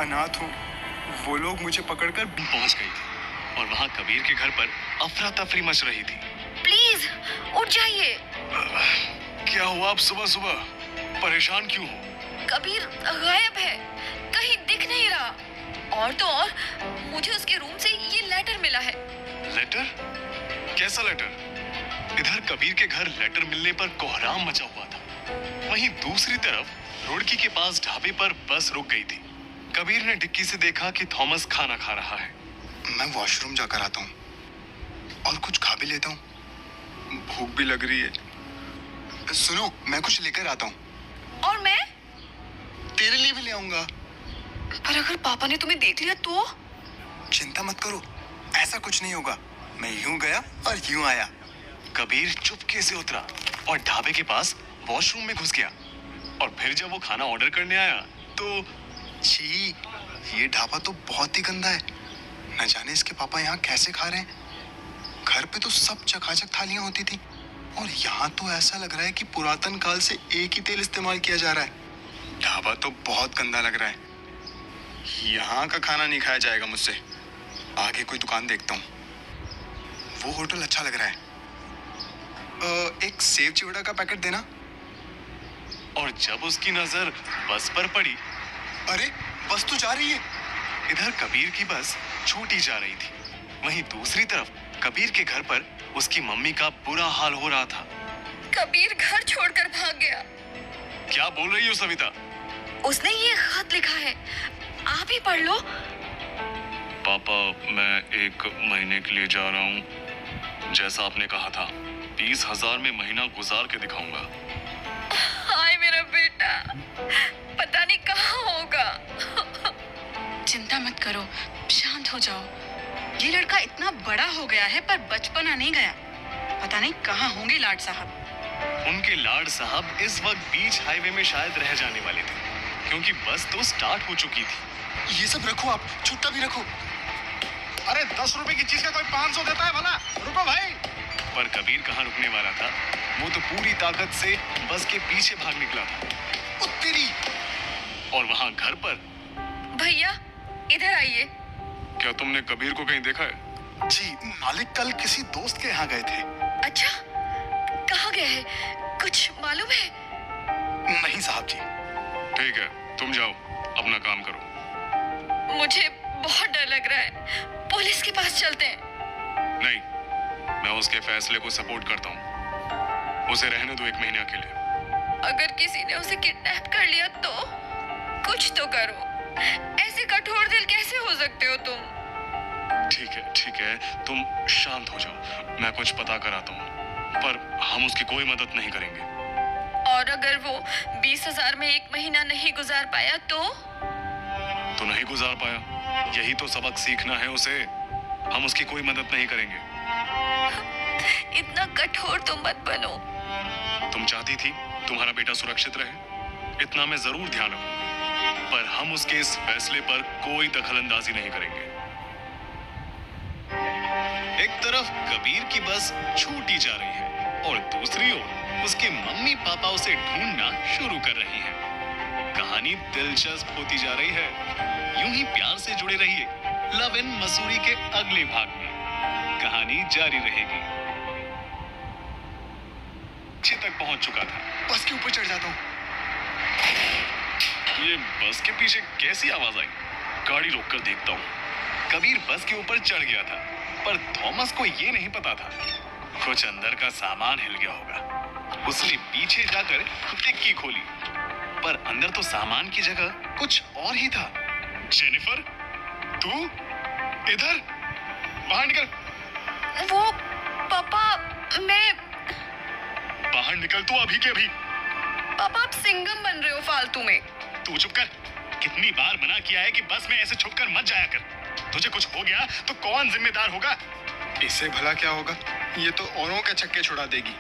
अनाथ हूँ। वो लोग मुझे पकड़कर पहुंच गई थी और वहां कबीर के घर पर अफरा तफरी मच रही थी। प्लीज उठ जाइए। क्या हुआ आप सुबह सुबह? परेशान क्यों हो? कबीर गायब है, कहीं दिख नहीं रहा। और तो और मुझे उसके रूम से ये लेटर मिला है। लेटर? कैसा लेटर? इधर कबीर के घर लेटर मिलने पर कोहराम मचा हुआ था। वहीं दूसरी तरफ रुड़की के पास ढाबे पर बस रुक गई थी। कबीर ने डिक्की से देखा कि थॉमस खाना खा रहा है। मैं वॉशरूम जाकर आता हूँ और कुछ खा भी लेता हूँ। भूख भी लग रही है। सुनो, मैं कुछ लेकर आता हूँ। और मैं तेरे लिए भी ले आऊंगा। पर अगर पापा ने तुम्हें देख लिया तो? चिंता मत करो, ऐसा कुछ नहीं होगा। मैं यूं गया और यूं आया। कबीर चुपके से उतरा और ढाबे के पास वॉशरूम में घुस गया। और फिर जब वो खाना ऑर्डर करने आया तो छी, ये ढाबा तो बहुत ही गंदा है। न जाने इसके पापा यहाँ कैसे खा रहे हैं। घर पे तो सब चकाचक थालियां होती थी और यहाँ तो ऐसा लग रहा है कि पुरातन काल से एक ही तेल इस्तेमाल किया जा रहा है। ढाबा तो बहुत गंदा लग रहा है। यहाँ का खाना नहीं खाया जाएगा मुझसे। आगे कोई दुकान देखता हूँ। वो होटल अच्छा लग रहा है। एक सेव चिवड़ा का पैकेट देना। और जब उसकी नजर बस पर पड़ी, अरे बस तो जा रही है। इधर कबीर की बस छूटी जा रही थी। वहीं दूसरी तरफ कबीर के घर पर उसकी मम्मी का बुरा हाल हो रहा था। कबीर घर छोड़कर भाग गया। क्या बोल रही हो सविता? उसने ये खत लिखा है, आप ही पढ़ लो। पापा, मैं 1 महीने के लिए जा रहा हूँ। जैसा आपने कहा था, 20,000 में महीना गुजार के दिखाऊंगा। हाय मेरा बेटा, पता नहीं कहाँ होगा। चिंता मत करो, शांत हो जाओ। ये लड़का इतना बड़ा हो गया है पर बचपना नहीं गया। पता नहीं कहाँ होंगे लाड साहब। उनके लाड साहब इस वक्त बीच हाईवे में शायद रह जाने वाले थे, क्योंकि बस तो स्टार्ट हो चुकी थी। ये सब रखो, आप छुट्टा भी रखो। अरे 10 रुपए की चीज का कोई 500 देता है भला? रुको भाई। पर कबीर कहाँ रुकने वाला था। वो तो पूरी ताकत से बस के पीछे भाग निकला था। तेरी। और वहाँ घर पर, भैया इधर आइए। क्या तुमने कबीर को कहीं देखा है? जी, मालिक कल किसी दोस्त के यहाँ गए थे। अच्छा, कहाँ गए हैं, कुछ मालूम है? नहीं साहब जी। ठीक है, तुम जाओ, अपना काम करो। मुझे बहुत डर लग रहा है, पुलिस के पास चलते हैं। नहीं, मैं उसके फैसले को सपोर्ट करता हूँ। उसे रहने दो 1 महीने के लिए। अगर किसी ने उसे किडनैप कर लिया तो? कुछ तो करो। ऐसे कठोर दिल कैसे हो सकते हो तुम? ठीक है, तुम शांत हो जाओ। मैं कुछ पता कराता हूँ, पर हम उसकी कोई मदद नहीं करेंगे। और अगर वो 20,000 में 1 महीना नहीं गुजार पाया तो? तो नहीं गुजार पाया, यही तो सबक सीखना है उसे। हम उसकी कोई मदद नहीं करेंगे। इतना कठोर तो मत बनो। तुम चाहती थी तुम्हारा बेटा सुरक्षित रहे, इतना मैं जरूर ध्यान रखूंगा, पर हम उसके इस फैसले पर कोई दखलंदाजी नहीं करेंगे। एक तरफ कबीर की बस छूटी जा रही है और दूसरी ओर उसके मम्मी पापा उसे ढूंढना शुरू कर रहे हैं। कहानी दिलचस्प होती जा रही है। यूं ही प्यार से जुड़े रहिए लव इन मसूरी के अगले भाग में। कहानी जारी रहेगी। नीचे तक पहुंच चुका था। बस के ऊपर चढ़ जाता हूँ। ये बस के पीछे कैसी आवाज आई? गाड़ी रोककर देखता हूँ। कबीर बस के ऊपर चढ़ गया था, पर थॉमस को ये नहीं पता था। कुछ अंदर का सामान हिल गया होगा। उसने पीछे जाकर डिक्की खोली, पर अंदर तो सामान की जगह कुछ और ही था। जेनिफर, तू इधर? बाहर निकल। वो पापा, मैं। बाहर निकल तू अभी के अभी। पापा आप सिंघम बन रहे हो फालतू में। तू चुप कर। कितनी बार मना किया है कि बस में ऐसे छुपकर मत जाया कर। तुझे कुछ हो गया तो कौन जिम्मेदार होगा? इससे भला क्या होगा? ये तो औरों के छक्के छुड़ा देगी।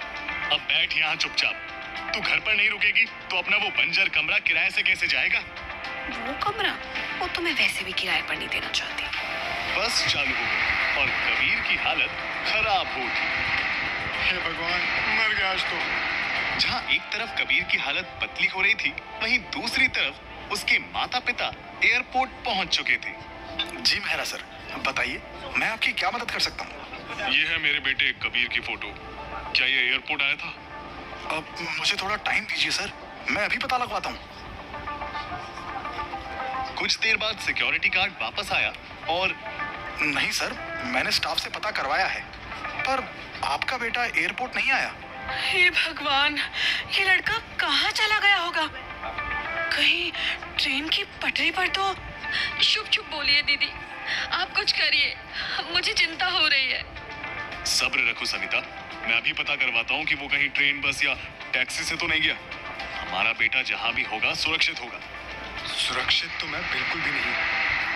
अब बैठ यहाँ चुपचाप। तू घर पर नहीं रुकेगी तो अपना वो बंजर कमरा किराए से कैसे जाएगा? वो कमरा, वो तो मैं वैसे भी किराए पर नहीं देना चाहती। बस चालू हो गई और कबीर की हालत खराब हो उठी। हे भगवान, मर गया आज तो। जहाँ एक तरफ कबीर की हालत पतली हो रही थी, वहीं दूसरी तरफ उसके माता पिता एयरपोर्ट पहुंच चुके थे। जी मेहरा सर, बताइए मैं आपकी क्या मदद कर सकता हूँ। ये है मेरे बेटे कबीर की फोटो। क्या ये एयरपोर्ट आया था? अब मुझे थोड़ा टाइम दीजिए सर, मैं अभी पता लगवाता हूँ। कुछ देर बाद सिक्योरिटी गार्ड वापस आया और नहीं सर, मैंने स्टाफ से पता करवाया है, पर आपका बेटा एयरपोर्ट नहीं आया। हे भगवान, ये लड़का कहाँ चला गया होगा? कहीं ट्रेन की पटरी पर तो। चुप चुप बोलिए दीदी, आप कुछ करिए, मुझे चिंता हो रही है। सब्र रखो सविता, मैं अभी पता करवाता हूँ कि वो कहीं ट्रेन, बस या टैक्सी से तो नहीं गया। हमारा बेटा जहाँ भी होगा सुरक्षित होगा। सुरक्षित तो मैं बिल्कुल भी नहीं।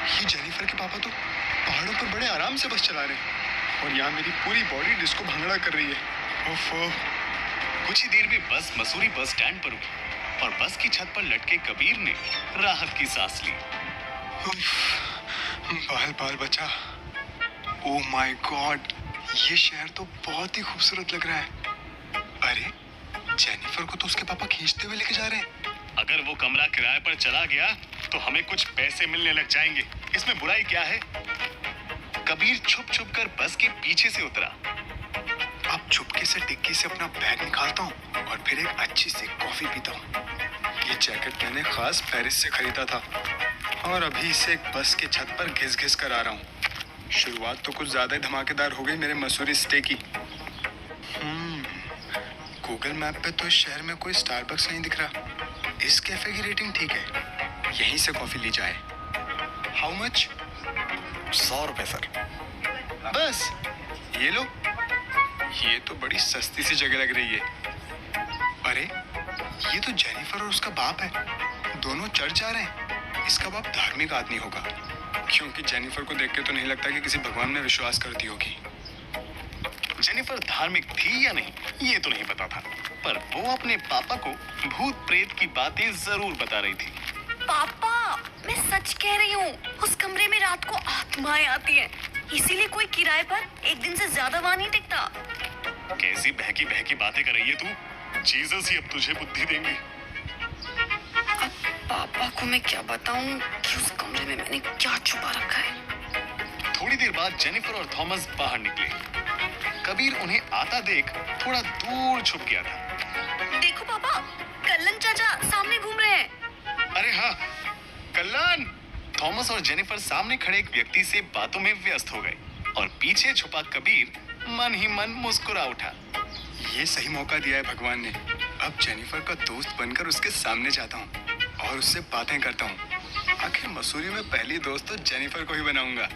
ये जेनिफर के पापा तो पहाड़ों पर बड़े आराम से बस चला रहे हैं और यहाँ मेरी पूरी बॉडी डिस्को भंगड़ा कर रही है। ओफो। कुछ ही देर में बस मसूरी बस स्टैंड पर रुकी और बस की छत पर लटके कबीर ने राहत की सांस ली। बाल बाल बचा। ओ माय गॉड, ये शहर तो बहुत ही खूबसूरत लग रहा है। अरे जेनिफर को तो उसके पापा खींचते हुए लेके जा रहे हैं। अगर वो कमरा किराए पर चला गया तो हमें कुछ पैसे मिलने लग जाएंगे, इसमें बुराई क्या है? कबीर छुप छुप कर बस के पीछे से उतरा। अब चुपके से डिक्की से अपना बैग निकालता हूँ और फिर एक अच्छी सी कॉफी पीता हूँ। ये जैकेट मैंने खास पेरिस से खरीदा था और अभी इसे एक बस के छत पर घिस घिस कर आ रहा हूँ। शुरुआत तो कुछ ज्यादा ही धमाकेदार हो गई मेरे मसूरी स्टे की। गूगल मैप पे तो इस शहर में कोई स्टारबक्स नहीं दिख रहा। इस कैफे की रेटिंग ठीक है, यहीं से कॉफी ली जाए। How much? 100 रुपए सर। बस ये लो। ये तो बड़ी सस्ती सी जगह लग रही है। अरे ये तो जेनिफर और उसका बाप है, दोनों चर्च जा रहे हैं। इसका बाप धार्मिक आदमी होगा, क्योंकि जेनिफर को देख के तो नहीं लगता कि किसी भगवान में विश्वास करती होगी। जेनिफर धार्मिक थी या नहीं ये तो नहीं पता था, पर वो अपने पापा को भूत प्रेत की बातें जरूर बता रही थी। पापा, मैं सच कह रही हूँ, उस कमरे में रात को आत्माएं आती हैं, इसीलिए कोई किराए पर एक दिन से ज्यादा वहाँ नहीं टिकता। कैसी बहकी बहकी बातें कर रही है तू? जीसस ही अब तुझे बुद्धि देंगे। अब पापा को मैं क्या बताऊँ कि उस कमरे में मैंने क्या छुपा रखा है। थोड़ी देर बाद जेनिफर और थॉमस बाहर निकले। कबीर उन्हें आता देख थोड़ा दूर छुप गया था। देखो पापा, कल्लन चाचा सामने घूम रहे हैं। अरे हाँ, कल्याण। थॉमस और जेनिफर सामने खड़े एक व्यक्ति से बातों में व्यस्त हो गए और पीछे छुपा कबीर मन ही मन मुस्कुरा उठा। ये सही मौका दिया है भगवान ने। अब जेनिफर का दोस्त बनकर उसके सामने जाता हूँ और उससे बातें करता हूँ। आखिर मसूरी में पहली दोस्त तो जेनिफर को ही बनाऊंगा।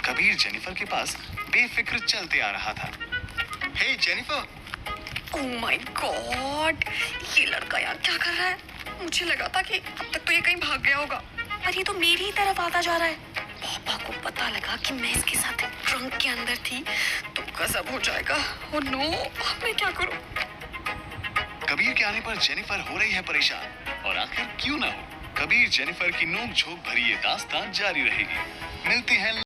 कबीर जेनिफर के पास बेफिक्र चलते आ रहा था। हे जेनिफर। ओह माय गॉड, ये लड़का यहाँ क्या कर रहा है? मुझे लगा था कि अब तक तो ये कहीं भाग गया होगा, पर ये तो मेरी ही तरफ आता जा रहा है। पापा को पता लगा कि मैं इसके साथ ट्रंक के अंदर थी तो गजब हो जाएगा। ओह नो, अब मैं क्या करूं? कबीर के आने पर जेनिफर हो रही है परेशान, और आखिर क्यों ना हो। कबीर जेनिफर की नोक झोंक भरी ये दास्तान जारी रहेगी। मिलते हैं